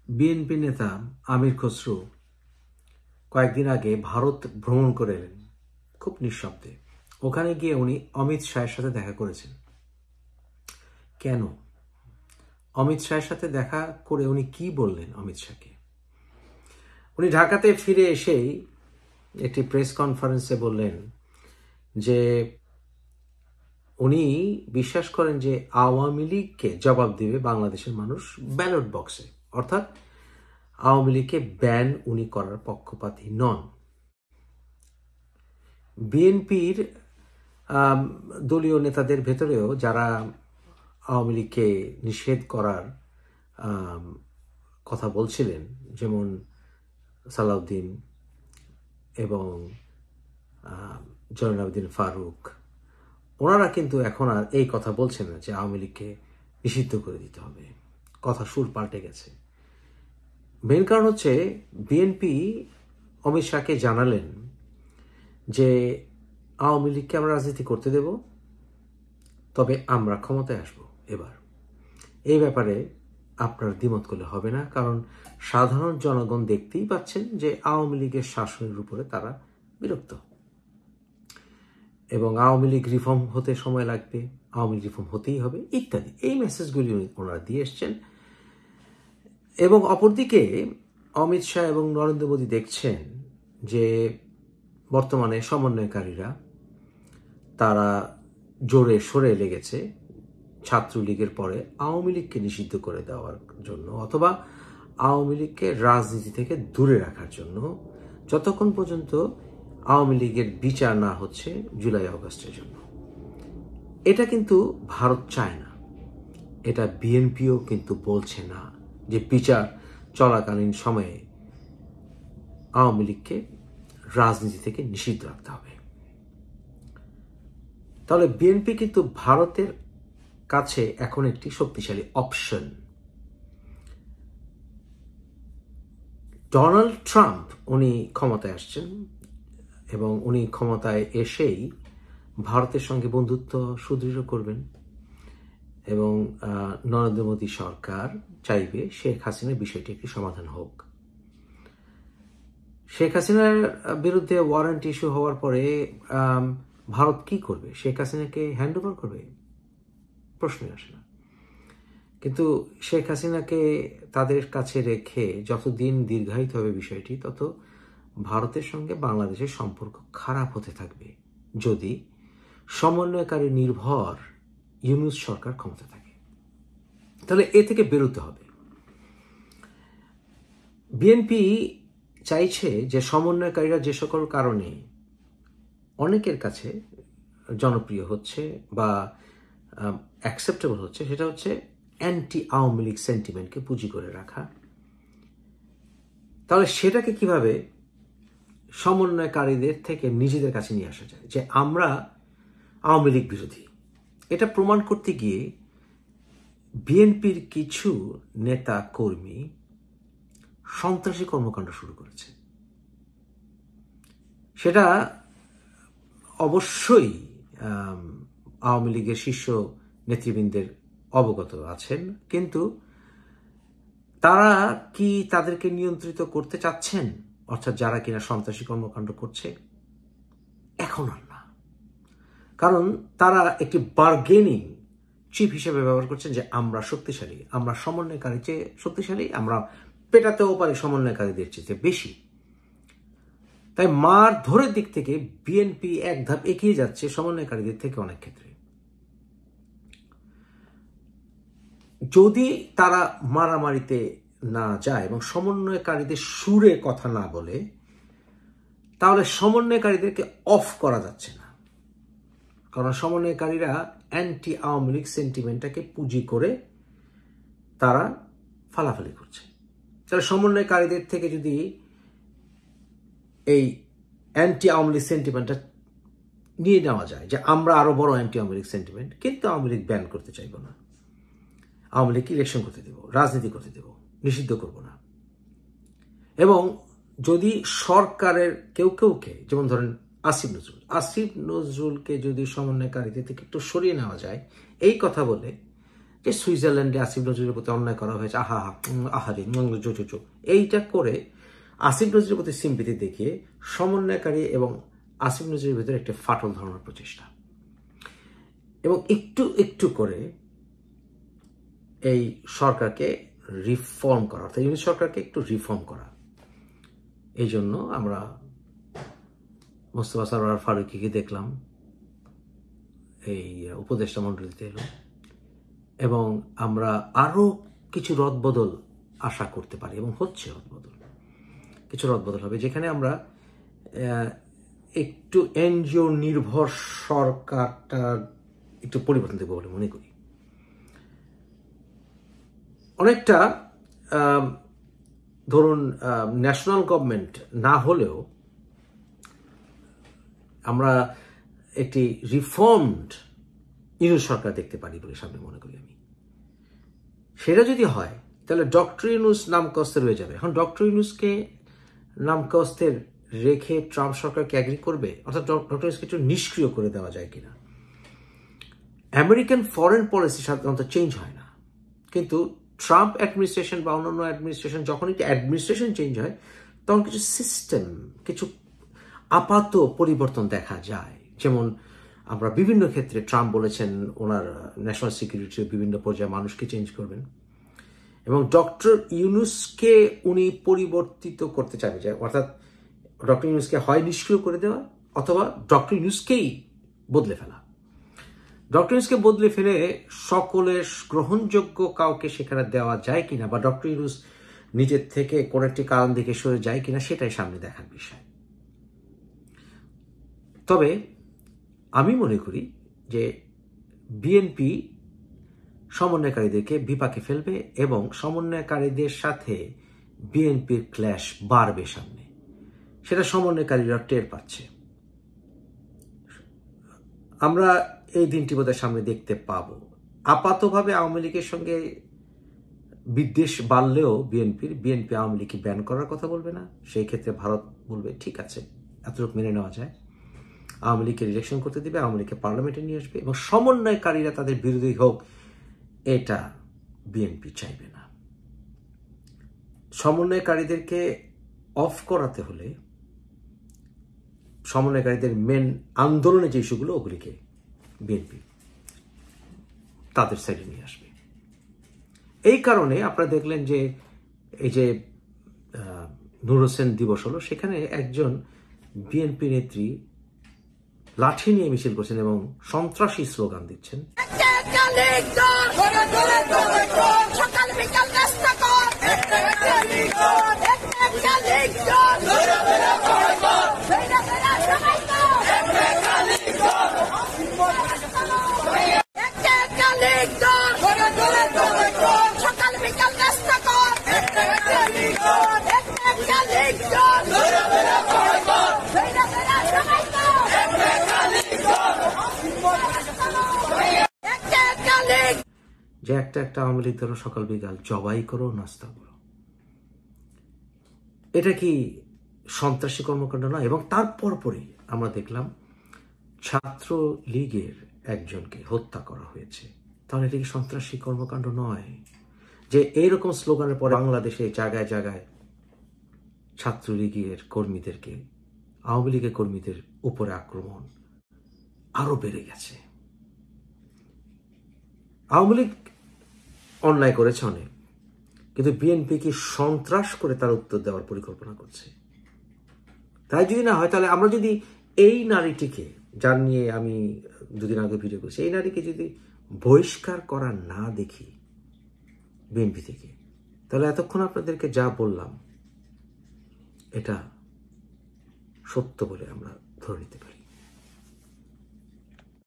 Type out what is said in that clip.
BNP নেতা আমির খসরু কয়েকদিন আগে ভারত ভ্রমণ করে এলেন খুব নিঃশব্দে। ওখানে গিয়ে উনি অমিত শাহের সাথে দেখা করেছেন। কেন? অমিত শাহের সাথে দেখা করে উনি কি বললেন অমিত শাহকে? উনি ঢাকাতে ফিরে এসেই একটি প্রেস কনফারেন্সে বললেন যে উনি বিশ্বাস করেন যে আওয়ামী লীগকে জবাব দিবে বাংলাদেশের মানুষ ব্যালট বক্সে, অর্থাৎ আওয়ামী লীগকে ব্যান উনি করার পক্ষপাতী নন। বিএনপির দলীয় নেতাদের ভেতরেও যারা আওয়ামী লীগকে নিষেধ করার কথা বলছিলেন, যেমন সালাউদ্দিন এবং জয়নুল আবেদিন ফারুক, ওনারা কিন্তু এখন আর এই কথা বলছেন না যে আওয়ামী লীগকে নিষিদ্ধ করে দিতে হবে। কথা সুর পাল্টে গেছে। মেন কারণ হচ্ছে বিএনপি অমিত শাহকে জানালেন যে আওয়ামী লীগকে আমরা রাজনীতি করতে দেব, তবে আমরা ক্ষমতায় আসব এবার। এই ব্যাপারে আপনার দ্বিমত করলে হবে না, কারণ সাধারণ জনগণ দেখতেই পাচ্ছেন যে আওয়ামী লীগের শাসনের উপরে তারা বিরক্ত, এবং আওয়ামী লীগ রিফর্ম হতে সময় লাগবে, আওয়ামী লীগ রিফর্ম হতেই হবে ইত্যাদি। এই মেসেজগুলি ওনারা দিয়ে এসছেন। এবং অপরদিকে অমিত শাহ এবং নরেন্দ্র মোদী দেখছেন যে বর্তমানে সমন্বয়কারীরা তারা জোরে সরে লেগেছে ছাত্রলীগের পরে আওয়ামী লীগকে নিষিদ্ধ করে দেওয়ার জন্য, অথবা আওয়ামী লীগকে রাজনীতি থেকে দূরে রাখার জন্য, যতক্ষণ পর্যন্ত আওয়ামী লীগের বিচার না হচ্ছে জুলাই আগস্টের জন্য। এটা কিন্তু ভারত চায় না, এটা বিএনপিও কিন্তু বলছে না যে বিচার চলাকালীন সময়ে আওয়ামী লীগকে রাজনীতি থেকে নিষিদ্ধ রাখতে হবে। তাহলে বিএনপি কিন্তু ভারতের কাছে এখন একটি শক্তিশালী অপশন। ডোনাল্ড ট্রাম্প উনি ক্ষমতায় আসছেন এবং উনি ক্ষমতায় এসেই ভারতের সঙ্গে বন্ধুত্ব সুদৃঢ় করবেন, এবং নরেন্দ্র মোদী সরকার চাইবে শেখ হাসিনার বিষয়টি একটি সমাধান হোক। শেখ হাসিনার বিরুদ্ধে ওয়ারেন্ট ইস্যু হওয়ার পরে ভারত কি করবে? শেখ হাসিনাকে হ্যান্ড ওভার করবে? প্রশ্নই আসে না। কিন্তু শেখ হাসিনাকে তাদের কাছে রেখে যতদিন দীর্ঘায়িত হবে বিষয়টি, তত ভারতের সঙ্গে বাংলাদেশের সম্পর্ক খারাপ হতে থাকবে যদি সমন্বয়কারী নির্ভর ইউনূস সরকার ক্ষমতা থাকে। তাহলে এ থেকে বেরোতে হবে। বিএনপি চাইছে যে সমন্বয়কারীরা যে সকল কারণে অনেকের কাছে জনপ্রিয় হচ্ছে বা অ্যাকসেপ্টেবল হচ্ছে, সেটা হচ্ছে অ্যান্টি আওয়ামী লীগ সেন্টিমেন্টকে পুঁজি করে রাখা। তাহলে সেটাকে কিভাবে সমন্বয়কারীদের থেকে নিজেদের কাছে নিয়ে আসা যায় যে আমরা আওয়ামী লীগ বিরোধী, এটা প্রমাণ করতে গিয়ে বিএনপির কিছু নেতা কর্মী সন্ত্রাসী কর্মকাণ্ড শুরু করেছে। সেটা অবশ্যই আওয়ামী লীগের শীর্ষ নেতৃবৃন্দের অবগত আছেন, কিন্তু তারা কি তাদেরকে নিয়ন্ত্রিত করতে চাচ্ছেন? অর্থাৎ যারা কিনা সন্ত্রাসী কর্মকাণ্ড করছে? এখন আর না, কারণ তারা একটি বার্গেনিং চিপ হিসেবে ব্যবহার করছেন যে আমরা শক্তিশালী, আমরা সমন্বয়কারী চেয়ে শক্তিশালী, আমরা পেটাতেও পারি সমন্বয়কারীদের চেয়ে বেশি। তাই মার ধরের দিক থেকে বিএনপি এক ধাপ এগিয়ে যাচ্ছে সমন্বয়কারীদের থেকে অনেক ক্ষেত্রে। যদি তারা মারামারিতে না যায় এবং সমন্বয়কারীদের সুরে কথা না বলে, তাহলে সমন্বয়কারীদেরকে অফ করা যাচ্ছে না, কারণ সমন্বয়কারীরা অ্যান্টি আওয়ামী লীগ সেন্টিমেন্টটাকে পুঁজি করে তারা ফালাফালি করছে। তাহলে সমন্বয়কারীদের থেকে যদি এই অ্যান্টি আওয়ামী লীগ সেন্টিমেন্টটা নিয়ে নেওয়া যায় যে আমরা আরো বড় অ্যান্টি আওয়ামী লীগ সেন্টিমেন্ট, কিন্তু আওয়ামী লীগ ব্যান করতে চাইব না, আওয়ামী লীগ ইলেকশন করতে দেব, রাজনীতি করতে দেব, নিষিদ্ধ করব না। এবং যদি সরকারের কেউকে, যেমন ধরেন আসিফ নজরুলকে যদি সমন্বয়কারীদের থেকে একটু সরিয়ে নেওয়া যায় এই কথা বলে, যে সুইজারল্যান্ডে আসিফ নজরুলের প্রতি অন্যায় করা হয়েছে, আহারে জো, এইটা করে আসিফ নজরুলের প্রতি সিম্পিতি দেখিয়ে সমন্বয়কারী এবং আসিফ নজরুলের ভিতরে একটা ফাটল ধরানোর প্রচেষ্টা, এবং একটু একটু করে এই সরকারকে রিফর্ম করা, অর্থাৎ ইউনিট সরকারকে একটু রিফর্ম করা। এই জন্য আমরা মোস্তফা সরোয়ার ফারুকীকে দেখলাম এই উপদেষ্টা মণ্ডলীতে এলো, এবং আমরা আরো কিছু রদবদল আশা করতে পারি, এবং হচ্ছে রদবদল, কিছু রদবদল হবে, যেখানে আমরা একটু এনজিও নির্ভর সরকারটা একটু পরিবর্তন দেবো বলে মনে করি। অনেকটা ধরুন ন্যাশনাল গভর্নমেন্ট না হলেও আমরা একটি রিফর্মড ইউনিট সরকার দেখতে পারি বলে সামনে মনে করি আমি। সেটা যদি হয় তাহলে ডক্টর ইউনূস নামকস্তের হয়ে যাবে। এখন ডক্টর ইউনূসকে নামকস্তের রেখে ট্রাম্প সরকারকে অ্যাগ্রি করবে, অর্থাৎ ডক্টর ইউনূসকে একটু নিষ্ক্রিয় করে দেওয়া যায় কিনা। আমেরিকান ফরেন পলিসি সাধারণত চেঞ্জ হয় না, কিন্তু ট্রাম্প অ্যাডমিনিস্ট্রেশন বা অন্যান্য অ্যাডমিনিস্ট্রেশন, যখন একটি অ্যাডমিনিস্ট্রেশন চেঞ্জ হয় তখন কিছু সিস্টেম, কিছু আপাত পরিবর্তন দেখা যায়। যেমন আমরা বিভিন্ন ক্ষেত্রে ট্রাম্প বলেছেন ওনার ন্যাশনাল সিকিউরিটির বিভিন্ন পর্যায়ে মানুষকে চেঞ্জ করবেন, এবং ডক্টর ইউনূসকে উনি পরিবর্তিত করতে চাইবে, অর্থাৎ ডক্টর ইউনূসকে হয় নিষ্ক্রিয় করে দেওয়া অথবা ডক্টর ইউনূসকেই বদলে ফেলা। ডক্টর ইউনূসকে বদলে ফেলে সকলের গ্রহণযোগ্য কাউকে সেখানে দেওয়া যায় কিনা, বা ডক্টর ইউনূস নিজের থেকে কোন একটি কারণ দিকে সরে যায় কিনা, সেটাই সামনে দেখার বিষয়। তবে আমি মনে করি যে বিএনপি সমন্বয়কারীদেরকে বিপাকে ফেলবে, এবং সমন্বয়কারীদের সাথে বিএনপির ক্ল্যাশ বাড়বে সামনে, সেটা সমন্বয়কারীরা টের পাচ্ছে। আমরা এই দিনটি বোধহয় সামনে দেখতে পাবো। আপাতভাবে আওয়ামী লীগের সঙ্গে বিদ্বেষ বাড়লেও বিএনপি আওয়ামী লীগকে ব্যান করার কথা বলবে না। সেই ক্ষেত্রে ভারত বলবে ঠিক আছে, এতটুকু মেনে নেওয়া যায়, আওয়ামী লীগকে ইলেকশন করতে দিবে, আওয়ামী লীগকে পার্লামেন্টে নিয়ে আসবে, এবং সমন্বয়কারীরা তাদের বিরোধী হোক, এটা বিএনপি চাইবে না। সমন্বয়কারীদেরকে অফ করাতে হলে সমন্বয়কারীদের মেন আন্দোলনের যে ইস্যুগুলো, ওগুলিকে বিএনপি তাদের সাইডে নিয়ে আসবে। এই কারণে আপনারা দেখলেন যে এই যে নূর হোসেন দিবস হলো, সেখানে একজন বিএনপি নেত্রী লাঠি নিয়ে মিছিল করছেন এবং সন্ত্রাসী স্লোগান দিচ্ছেন। যে একটা আওয়ামী লীগ ধরো সকাল বিকাল জবাই করো, নাস্তা করো, এটা কি সন্ত্রাসী কর্মকাণ্ড নয়? এবং তারপর পরই আমরা দেখলাম ছাত্র লীগের একজনকে হত্যা করা হয়েছে। তাহলে এটা কি সন্ত্রাসী কর্মকাণ্ড নয়? যে এইরকম স্লোগানের পরে বাংলাদেশে জায়গায় জায়গায় ছাত্রলীগের কর্মীদেরকে, আওয়ামী লীগের কর্মীদের উপরে আক্রমণ আরো বেড়ে গেছে। আওয়ামী লীগ অন্যায় করেছে অনেক, কিন্তু বিএনপি কি সন্ত্রাস করে তার উত্তর দেওয়ার পরিকল্পনা করছে? তাই যদি না হয়, তাহলে আমরা যদি এই নারীটিকে, যার নিয়ে আমি দুদিন আগে ভিডিও করছি, এই নারীকে যদি বহিষ্কার করা না দেখি বিএনপি থেকে, তাহলে এতক্ষণ আপনাদেরকে যা বললাম এটা সত্য বলে আমরা ধরে নিতে পারি।